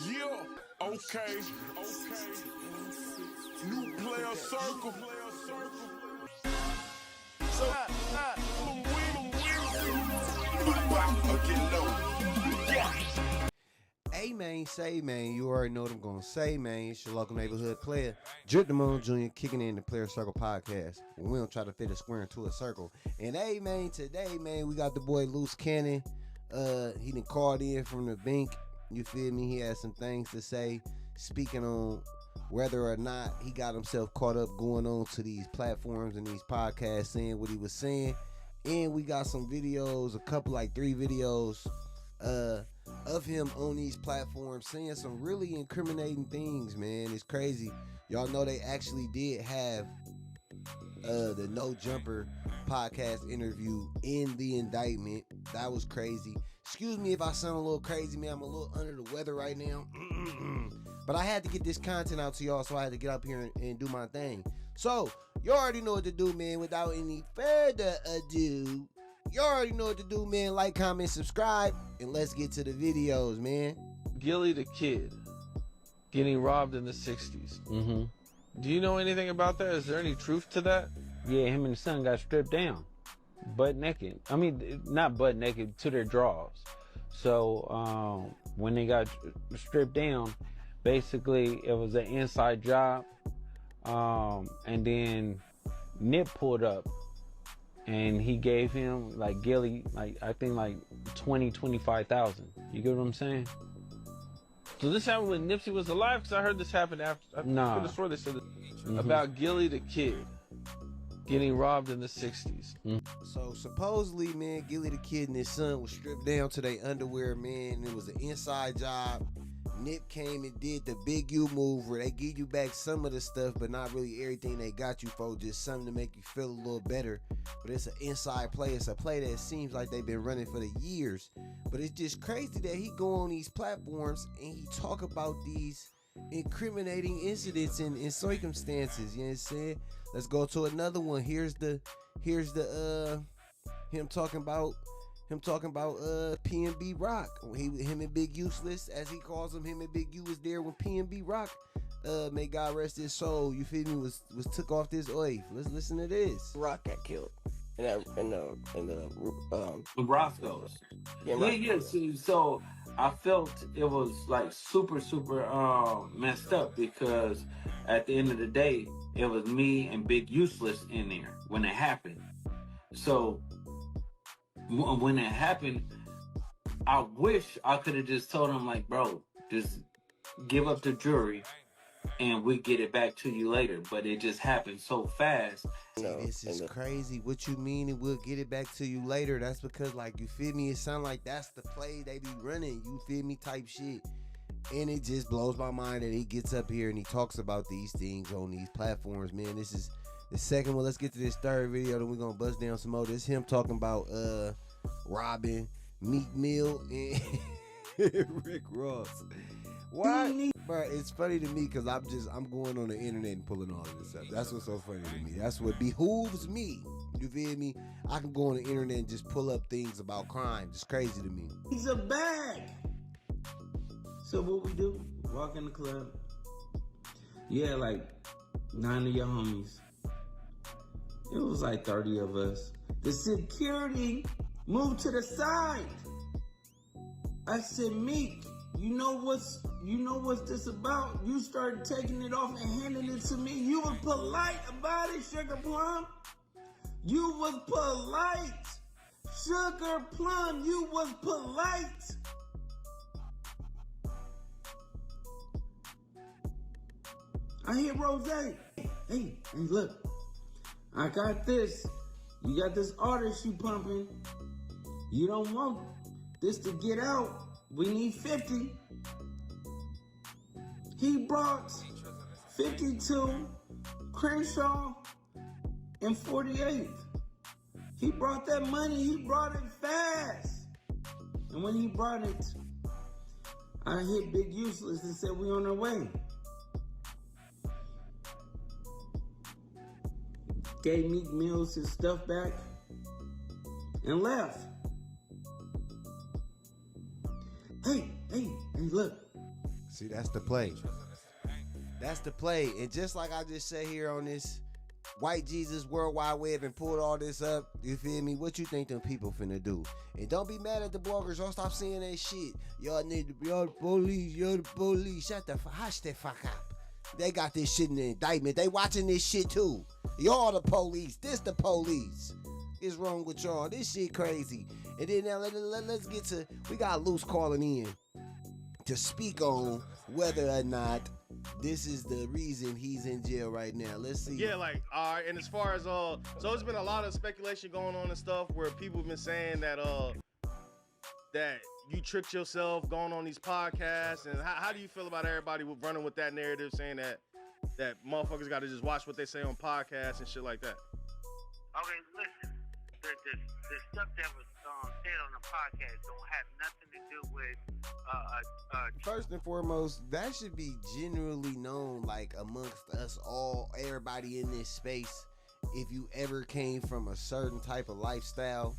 Yeah, okay. New player circle. So, Hey man, say man, you already know what I'm gonna say, man. It's your local neighborhood player, Damone Jr. kicking in the Player Circle podcast. We don't try to fit a square into a circle. And hey man, today man, we got the boy Luce Cannon. He done called in from the bank. You feel me? He has some things to say, speaking on whether or not he got himself caught up going on to these platforms and these podcasts, saying what he was saying. And we got some videos, a couple, like 3 videos of him on these platforms saying some really incriminating things, man. It's crazy. Y'all know they actually did have the No Jumper podcast interview in the indictment. That was crazy. Excuse me if I sound a little crazy, man. I'm a little under the weather right now. But I had to get this content out to y'all, so I had to get up here and do my thing. So, you already know what to do, man. Without any further ado, you already know what to do, man. Like, comment, subscribe, and let's get to the videos, man. Gillie the Kid getting robbed in the 60s. Do you know anything about that? Is there any truth to that? Yeah, him and his son got stripped down, butt naked. I mean, not butt naked, to their drawers. So when they got stripped down, basically it was an inside job. And then Nip pulled up and he gave him, like, Gillie, like, I think like 25,000. You get what I'm saying? So this happened when Nipsey was alive? Because I heard this happened after. Nah. I could have swore they said about Gillie the Kid getting robbed in the 60s. So supposedly, man, Gillie the Kid and his son was stripped down to their underwear, man. It was an inside job. Nip came and did the big U move where they give you back some of the stuff, but not really everything they got you for, just something to make you feel a little better. But it's an inside play. It's a play that seems like they've been running for the years. But it's just crazy that he go on these platforms and he talk about these incriminating incidents and circumstances. You know what I'm saying? Let's go to another one. Here's the him talking about P&B Rock. Him and Big Useless, as he calls him and Big U was there when P&B Rock, may God rest his soul, you feel me, was took off this earth. Let's listen to this. Rock got killed in the Roscoe's. Yeah. So I felt it was like super messed up, because at the end of the day, it was me and Big Useless in there when it happened. So when it happened, I wish I could have just told him, like, bro, just give up the jury and we get it back to you later. But it just happened so fast. This is crazy. What you mean and we'll get it back to you later? That's because, like, you feel me, it sound like that's the play they be running, you feel me, type shit. And it just blows my mind that he gets up here and he talks about these things on these platforms, man. This is the second one. Let's get to this third video, then we're gonna bust down some more. This is him talking about robbing Meek Mill and Rick Ross. Why? Bro, it's funny to me because I'm going on the internet and pulling all of this up. That's what's so funny to me. That's what behooves me. You feel me? I can go on the internet and just pull up things about crime. It's crazy to me. He's a bag. So what we do? Walk in the club. Yeah, like 9 of your homies. It was like 30 of us. The security moved to the side. I said, Meek, you know what's this about? You started taking it off and handing it to me. You was polite about it, Sugar Plum. You was polite. Sugar Plum, you was polite. I hear Rose. Hey, look. I got this. You got this artist you pumping. You don't want this to get out. We need 50. He brought 52, Crenshaw, and 48. He brought that money. He brought it fast. And when he brought it, I hit Big Useless and said, we on our way. Gave Meek Mills his stuff back and left. Hey, look. See, that's the play. That's the play. And just like I just said here on this White Jesus World Wide Web and pulled all this up, you feel me? What you think them people finna do? And don't be mad at the bloggers. Don't stop saying that shit. Y'all the police. Y'all the police. Hush the fuck up. They got this shit in the indictment. They watching this shit too. Y'all the police. This the police. What's wrong with y'all? This shit crazy. And then now let's get to, we got Luce calling in to speak on whether or not this is the reason he's in jail right now. Let's see. Yeah, like, all right, and as far as so it's been a lot of speculation going on and stuff where people have been saying that that you tricked yourself going on these podcasts, and how do you feel about everybody running with that narrative, saying that motherfuckers got to just watch what they say on podcasts and shit like that? Okay, listen, the stuff that was said on the podcast don't have nothing to do with First and foremost, that should be generally known, like amongst us all, everybody in this space. If you ever came from a certain type of lifestyle,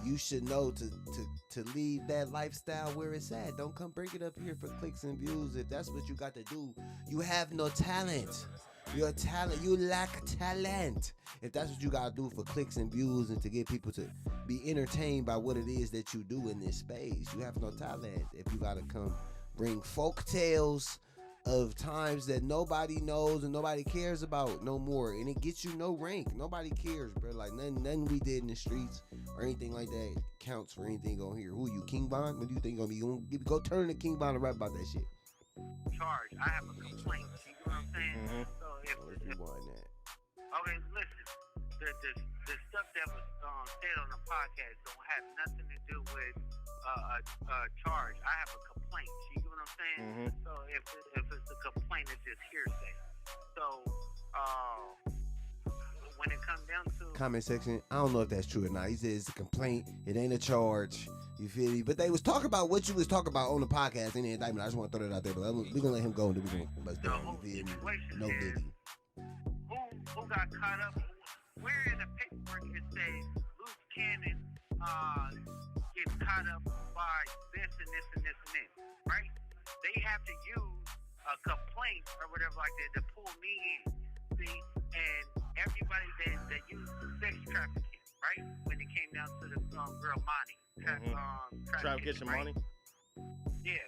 you should know to leave that lifestyle where it's at. Don't come bring it up here for clicks and views. If that's what you got to do, you have no talent. Your talent, you lack talent. If that's what you gotta do for clicks and views and to get people to be entertained by what it is that you do in this space, you have no talent. If you gotta come bring folk tales of times that nobody knows and nobody cares about no more, and it gets you no rank. Nobody cares, bro. Like nothing we did in the streets or anything like that counts for anything on here. Who you, King Bond? What do you think gonna be? Go turn to King Bond and rap about that shit. Charge. I have a complaint. You know what I'm saying? Mm-hmm. So if you want that. Okay, listen. The stuff that was said on the podcast don't have nothing to do with charge. I have a complaint. You get what I'm saying? Mm-hmm. So if it's a complaint, it's just hearsay. So when it comes down to comment section, I don't know if that's true or not. He says it's a complaint. It ain't a charge. You feel me? But they was talking about what you was talking about on the podcast in the indictment. I just want to throw that out there. But we're gonna let him go and then we're gonna bust down. You feel me? No digging. Who got caught up? Where in the paperwork it says Luce Cannon gets caught up by this and this and this and this, right? They have to use a complaint or whatever like that to pull me in. See, and everybody that used sex trafficking, right? When it came down to the girl Monty, try to get your money. Yeah,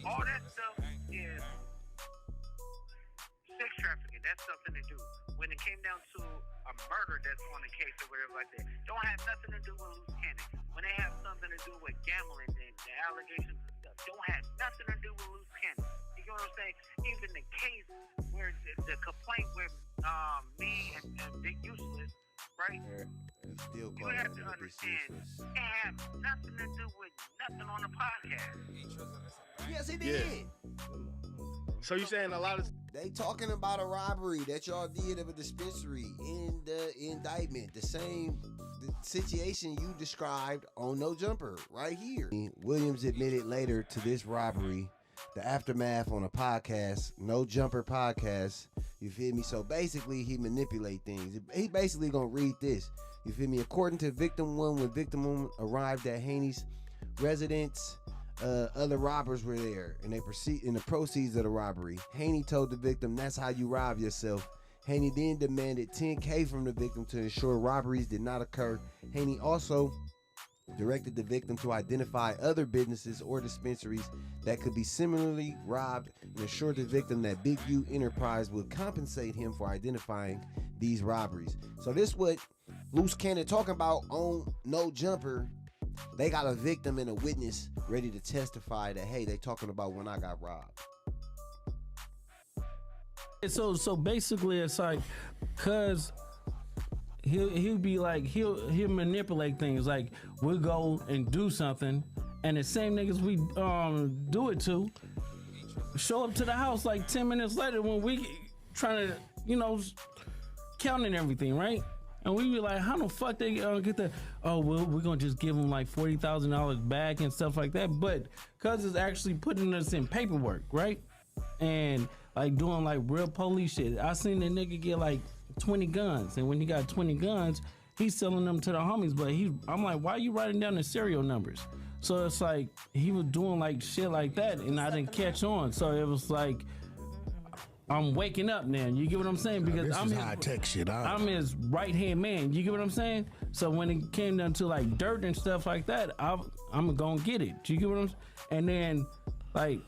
all that stuff is sex trafficking. That's something to do. When it came down to a murder that's on the case or whatever like that, don't have nothing to do with Luce Cannon. When they have something to do with gambling and the allegations and stuff, don't have nothing to do with Luce Cannon. You know what I'm saying? Even the case where the complaint with me and Big Useless, right? Still you have to understand, it has nothing to do with nothing on the podcast. Yes, it did. So you saying a lot of they talking about a robbery that y'all did of a dispensary in the indictment. The same situation you described on No Jumper right here. Williams admitted later to this robbery, the aftermath on a podcast, No Jumper podcast. You feel me? So basically he manipulate things. He basically gonna read this. You feel me? According to victim one, when victim one arrived at Haney's residence, other robbers were there, and they proceed in the proceeds of the robbery. Haney told the victim, "That's how you rob yourself." Haney then demanded $10K from the victim to ensure robberies did not occur. Haney also directed the victim to identify other businesses or dispensaries that could be similarly robbed and assured the victim that Big U Enterprise would compensate him for identifying these robberies. So this what Luce Cannon talking about on No Jumper. They got a victim and a witness ready to testify that, hey, they talking about when I got robbed. So basically it's like, cause he'll be like, he'll manipulate things. Like we'll go and do something, and the same niggas we do it to show up to the house like 10 minutes later when we trying to, counting everything, right? And we be like, how the fuck they get the, oh, well, we're going to just give them like $40,000 back and stuff like that. But cuz it's actually putting us in paperwork, right? And like doing like real police shit. I seen the nigga get like 20 guns. And when he got 20 guns, he's selling them to the homies. But I'm like, why are you writing down the serial numbers? So it's like he was doing like shit like that, and I didn't catch on. So it was like I'm waking up now. You get what I'm saying? Because this I'm is his, high-tech shit. I'm his right hand man. You get what I'm saying? So when it came down to like dirt and stuff like that, I'm gonna get it. You get what I'm saying? And then like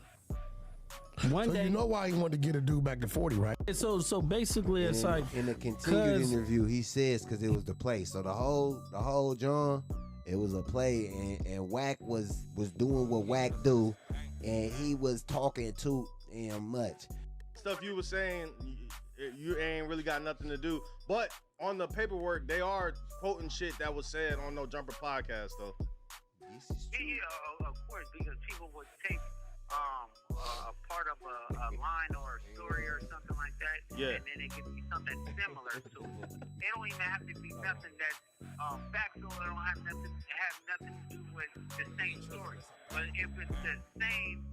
one day, you know why he wanted to get a dude back to 40, right? So basically, it's like in the continued interview, he says because it was the play. So the whole John, it was a play, and Wack was doing what Wack do, and he was talking too damn much. Stuff you were saying, you ain't really got nothing to do. But on the paperwork, they are quoting shit that was said on No Jumper podcast, though. Yeah, of course, because people would take a part of a line or a story or something like that, yeah, and then it could be something similar to it. It don't even have to be nothing that's factual. It don't have nothing to do with the same story. But if it's the same,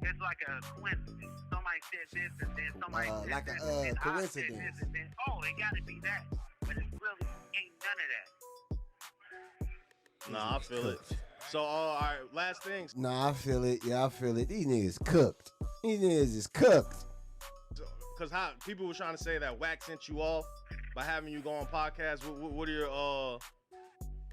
it's like a coincidence. Somebody said this, and then somebody said like this, a and then coincidence. I said this, and then it got to be that. But it really ain't none of that. Nah, I feel it. So, all right, last things. Nah, I feel it. Yeah, I feel it. These niggas cooked. These niggas is cooked. Because how people were trying to say that Wack sent you off by having you go on podcasts. What are your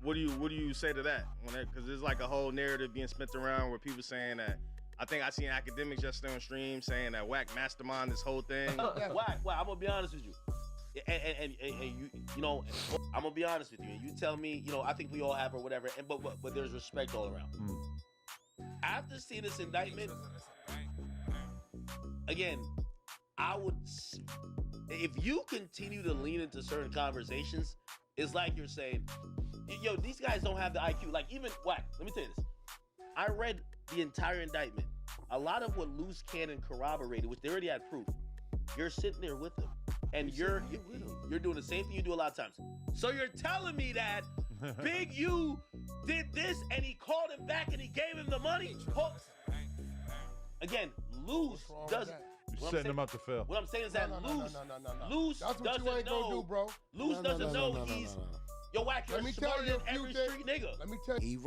what do you say to that? Because there's like a whole narrative being spent around where people saying that. I think I seen academics yesterday on stream saying that Wack mastermind this whole thing. Wack, I'm gonna be honest with you. And you know, I'm gonna be honest with you. And you tell me, you know, I think we all have or whatever. And but there's respect all around. After seeing this indictment, again, I would, if you continue to lean into certain conversations, it's like you're saying, yo, these guys don't have the IQ. Like even Wack. Let me tell you this. I read the entire indictment. A lot of what Luce Cannon corroborated, which they already had proof. You're sitting there with them. And you're doing the same thing you do a lot of times. So you're telling me that Big U did this and he called him back and he gave him the money? Again, Luce doesn't. Setting him up to fail. What I'm saying is that Luce That's what you ain't gonna do, bro. Luce doesn't know he's. Yo, Wack, you're smarter than every street nigga. Let me tell you.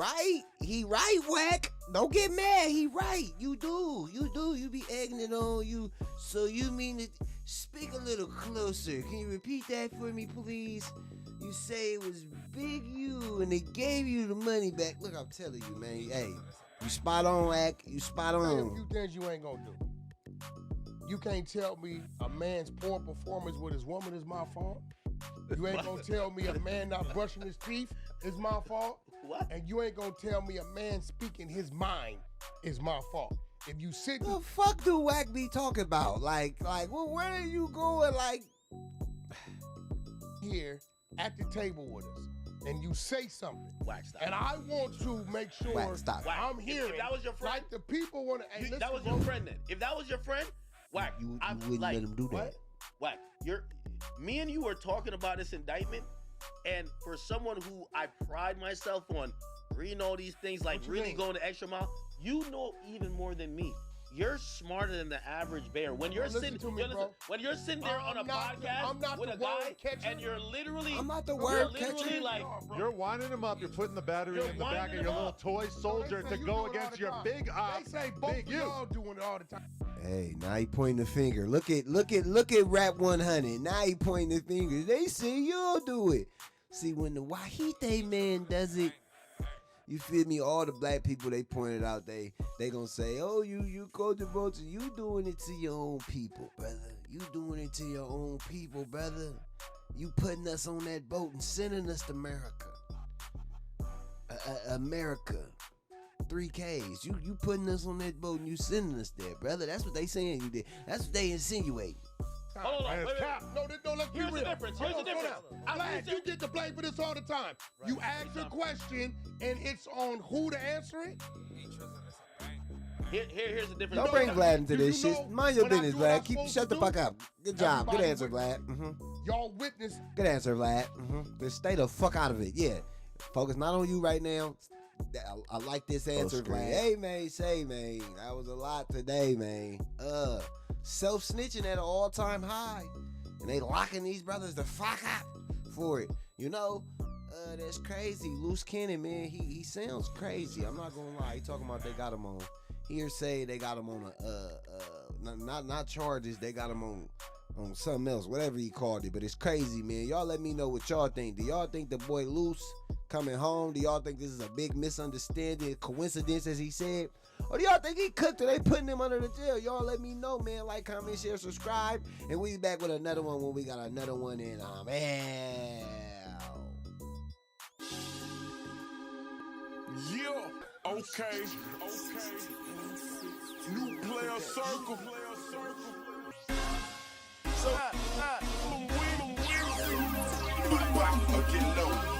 He right, Wack. Don't get mad. He right. You do. You be egging it on you. So you mean to speak a little closer. Can you repeat that for me, please? You say it was Big U and they gave you the money back. Look, I'm telling you, man. Hey, you spot on, Wack. You spot There's a on. few things you ain't gonna do. You can't tell me a man's poor performance with his woman is my fault. You ain't gonna tell me a man not brushing his teeth is my fault. What? And you ain't gonna tell me a man speaking his mind is my fault. If you sit, The fuck do Wack be talking about? Like, well, where are you going? Like, here at the table with us, and you say something, Wack, stop. and I want to make sure Wack, stop. Wack, I'm if hearing. that was your friend, like the people want to. that was your friend then. If that was your friend, Wack, you I'm wouldn't like, let him do that. Wack, me and you were talking about this indictment, and for someone who I pride myself on reading all these things, like really going the extra mile, you know even more than me. You're smarter than the average bear. When you're sitting, when you're sitting there on a podcast with a guy, and you're literally, I'm not the word catcher. Like, You're winding him up. You're putting the battery in the back of your little toy soldier to go against your big op. They say both Big of U. y'all doing it all the time. Hey, now he pointing the finger. Look at Rap 100. Now he pointing the finger. They say you'll do it. See, when the Wahite man does it, you feel me? All the black people they pointed out, they gonna say, oh, you Culture Vulture, you doing it to your own people, brother. You doing it to your own people, brother. You putting us on that boat and sending us to America. America. 3Ks. You putting us on that boat and you sending us there, brother. That's what they saying you did. That's what they insinuate. hold on, wait. No, let's be real. Here's the difference. Vlad, you get to blame for this all the time. Right. You ask a question and it's on who to answer it. Here's the difference. Don't bring Vlad into this shit. Mind your business, Vlad. Shut the fuck up. Good job. Good answer, Vlad. Y'all witness. Good answer, Vlad. Just stay the fuck out of it. Yeah. Focus not on you right now. I like this answer, Vlad. Hey, man, that was a lot today, man. Self-snitching at an all-time high. And they locking these brothers the fuck up for it. You know, that's crazy. Luce Cannon, man, he sounds crazy. I'm not gonna lie. He talking about they got him on hearsay. They got him on not charges. They got him on something else, whatever he called it. But it's crazy, man. Y'all let me know what y'all think. Do y'all think the boy Luce coming home? Do y'all think this is a big misunderstanding, coincidence, as he said? Or do y'all think he cooked or they putting him under the jail? Y'all let me know, man. Like, comment, share, subscribe. And we back with another one when we got another one in. Yeah, okay. New player circle. So, get low.